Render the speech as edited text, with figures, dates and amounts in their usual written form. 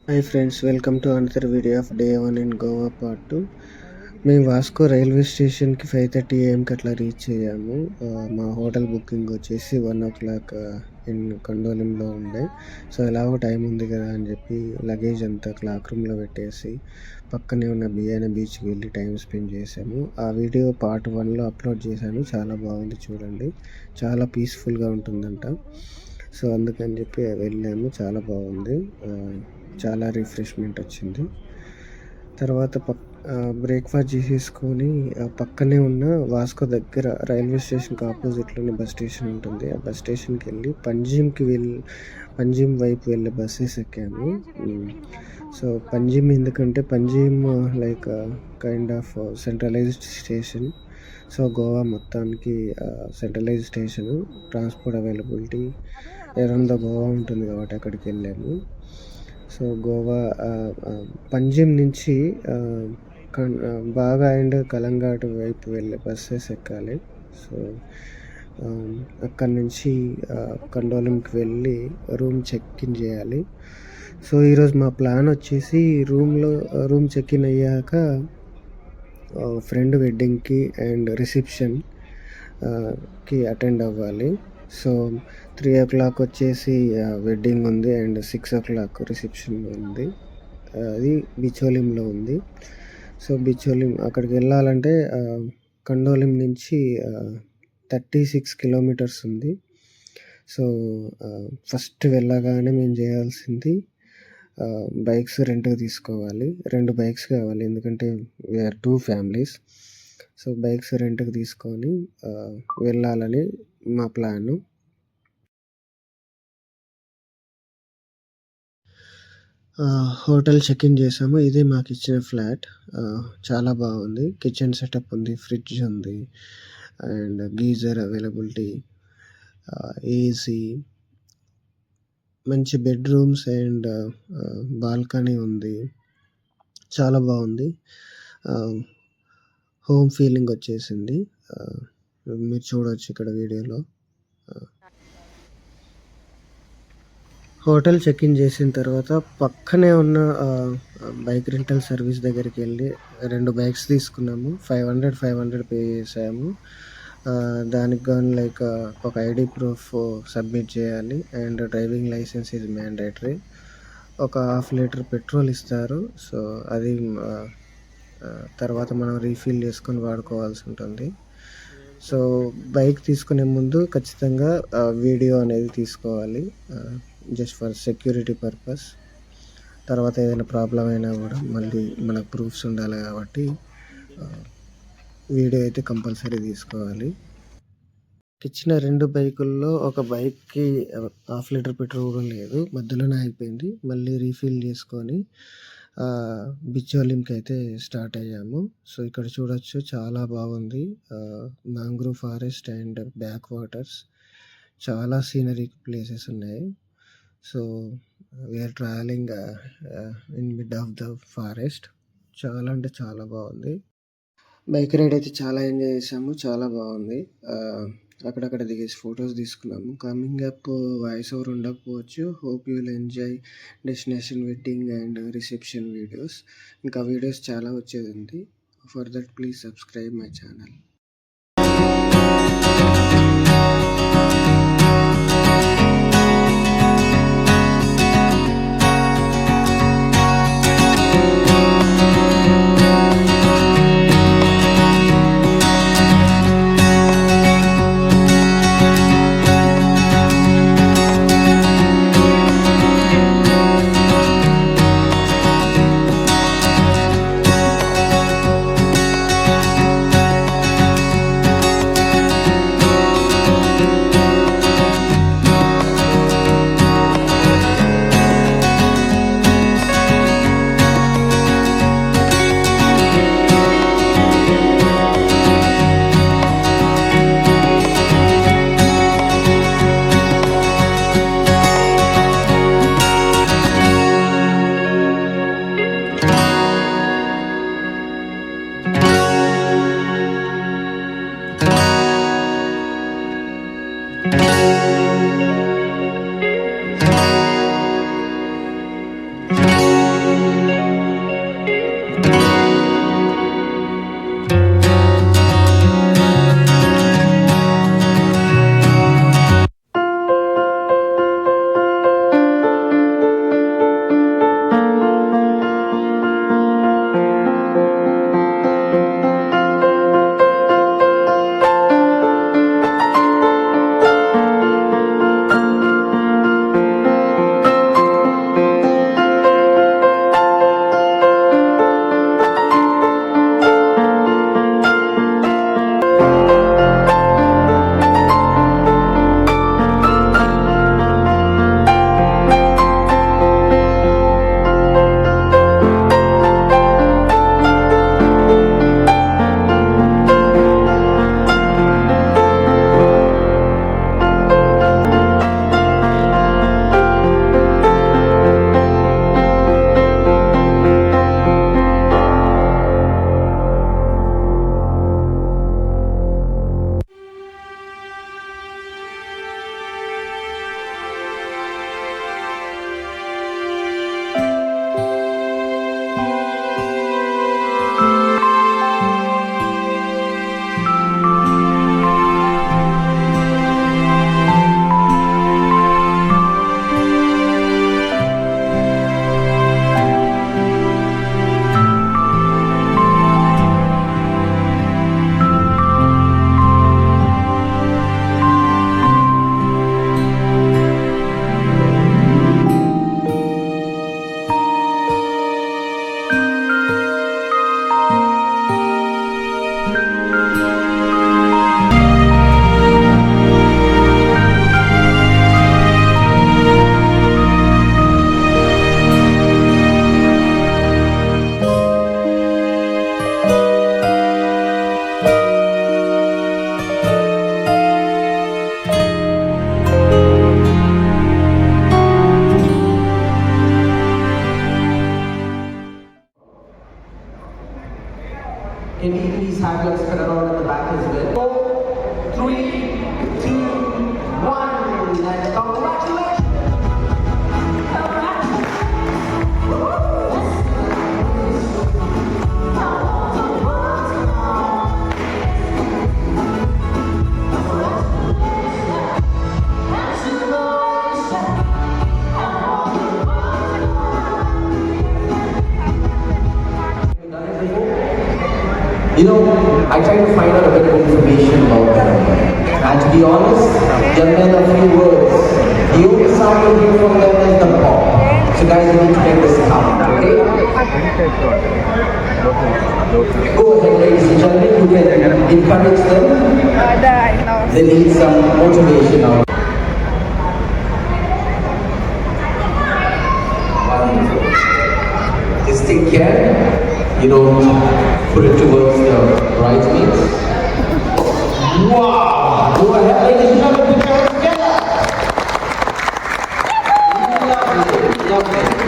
Hi friends, welcome to another video of day 1 in Goa part 2. మేము Vasco railway స్టేషన్కి 5:30 AM అట్లా reach అయ్యాము. మా హోటల్ బుకింగ్ వచ్చేసి 1 o'clock ఇన్ కండోలింలో ఉండే. సో ఎలాగో టైం ఉంది కదా అని చెప్పి లగేజ్ అంతా క్లాక్ రూమ్లో పెట్టేసి పక్కనే ఉన్న బియానా బీచ్కి వెళ్ళి టైం స్పెండ్ చేసాము. ఆ వీడియో పార్ట్ 1లో అప్లోడ్ చేశాను. చాలా బాగుంది, చూడండి. చాలా పీస్ఫుల్గా ఉంటుందంట. సో అందుకని చెప్పి వెళ్ళాము. చాలా బాగుంది, చాలా రిఫ్రెష్మెంట్ వచ్చింది. తర్వాత బ్రేక్ఫాస్ట్ చేసేసుకొని పక్కనే ఉన్న వాస్కో దగ్గర రైల్వే స్టేషన్కి ఆపోజిట్లోనే బస్ స్టేషన్ ఉంటుంది. ఆ బస్ స్టేషన్కి వెళ్ళి పంజిమ్ వైపు వెళ్ళే బస్సెస్ ఎక్కాము. సో పంజిమ్ ఎందుకంటే Panjim like kind of centralised station. So Goa మొత్తానికి centralised station. Transport availability around the Goa ఉంటుంది కాబట్టి అక్కడికి వెళ్ళాము. సో గోవా పంజిమ్ నుంచి బాగా అండ్ కలంఘాట్ వైపు వెళ్ళే బస్సెస్ ఎక్కాలి. సో అక్కడి నుంచి కండోలింకి వెళ్ళి రూమ్ చెక్ ఇన్ చేయాలి. సో ఈరోజు మా ప్లాన్ వచ్చేసి రూమ్ చెక్ ఇన్ అయ్యాక ఫ్రెండ్ వెడ్డింగ్కి అండ్ రిసెప్షన్కి అటెండ్ అవ్వాలి. సో 3 o'clock వచ్చేసి వెడ్డింగ్ ఉంది అండ్ 6 o'clock రిసెప్షన్ ఉంది. అది బిచోలింలో ఉంది. సో బిచోలిం అక్కడికి వెళ్ళాలంటే కండోలిం నుంచి 36 kilometers ఉంది. సో ఫస్ట్ వెళ్ళగానే మేము చేయాల్సింది బైక్స్ రెంట్కి తీసుకోవాలి. 2 బైక్స్ కావాలి, ఎందుకంటే వీఆర్ 2 families. సో బైక్స్ రెంట్కి తీసుకొని వెళ్ళాలని మా ప్లాను. హోటల్ చెక్ ఇన్ చేసాము. ఇదే మాకు ఇచ్చిన ఫ్లాట్. చాలా బాగుంది. కిచెన్ సెటప్ ఉంది, ఫ్రిడ్జ్ ఉంది అండ్ గీజర్ అవైలబిలిటీ, ఏసీ, మంచి బెడ్రూమ్స్ అండ్ బాల్కనీ ఉంది. చాలా బాగుంది. హోమ్ ఫీలింగ్ వచ్చేసింది. మీరు చూడవచ్చు ఇక్కడ వీడియోలో. హోటల్ చెక్ ఇన్ చేసిన తర్వాత పక్కనే ఉన్న బైక్ రెంటల్ సర్వీస్ దగ్గరికి వెళ్ళి 2 బైక్స్ తీసుకున్నాము. 500 పే చేసాము. దానికి గాను లైక్ ఒక ఐడి ప్రూఫ్ సబ్మిట్ చేయాలి and driving licence is mandatory. ఒక 1/2 liter పెట్రోల్ ఇస్తారు. సో అది తర్వాత మనం రీఫిల్ చేసుకొని వాడుకోవాల్సి ఉంటుంది. సో బైక్ తీసుకునే ముందు ఖచ్చితంగా వీడియో అనేది తీసుకోవాలి, జస్ట్ ఫర్ సెక్యూరిటీ పర్పస్. తర్వాత ఏదైనా ప్రాబ్లం అయినా కూడా మళ్ళీ మనకు ప్రూఫ్స్ ఉండాలి కాబట్టి వీడియో అయితే కంపల్సరీ తీసుకోవాలి. ఇచ్చిన 2 బైకుల్లో ఒక బైక్కి 1/2 liter పెట్రోల్ కూడా లేదు, మధ్యలోనే ఆగిపోయింది. మళ్ళీ రీఫిల్ చేసుకొని బిచోలింకి అయితే స్టార్ట్ అయ్యాము. సో ఇక్కడ చూడొచ్చు, చాలా బాగుంది. Mangrove forest and backwaters, చాలా సీనరీ ప్లేసెస్ ఉన్నాయి. So we are travelling in mid of the forest. చాలా అంటే చాలా బాగుంది. బైక్ రైడ్ అయితే చాలా ఎంజాయ్ చేసాము. చాలా బాగుంది. అక్కడక్కడ దిగేసి ఫొటోస్ తీసుకున్నాము. కమింగ్ అప్ వాయిస్ ఓవర్ ఉండకపోవచ్చు. Hope you will enjoy destination wedding and reception videos. ఇంకా వీడియోస్ చాలా వచ్చేది ఉంది. For that please subscribe my channel. Can we please have your spin around at the back as well? 4, 3, 2, 1, and congratulations! You know, I tried to find out a bit of information about them. And to be honest, just in a few words, the only sound you hear from them is the pop. So guys, you need to get this out, okay? Go ahead, ladies and gentlemen, you can encourage them. They need some motivation now. Just take care. You don't put it towards the bridesmaids. Wow! Go ahead, ladies and gentlemen, put your hands together. Lovely, lovely.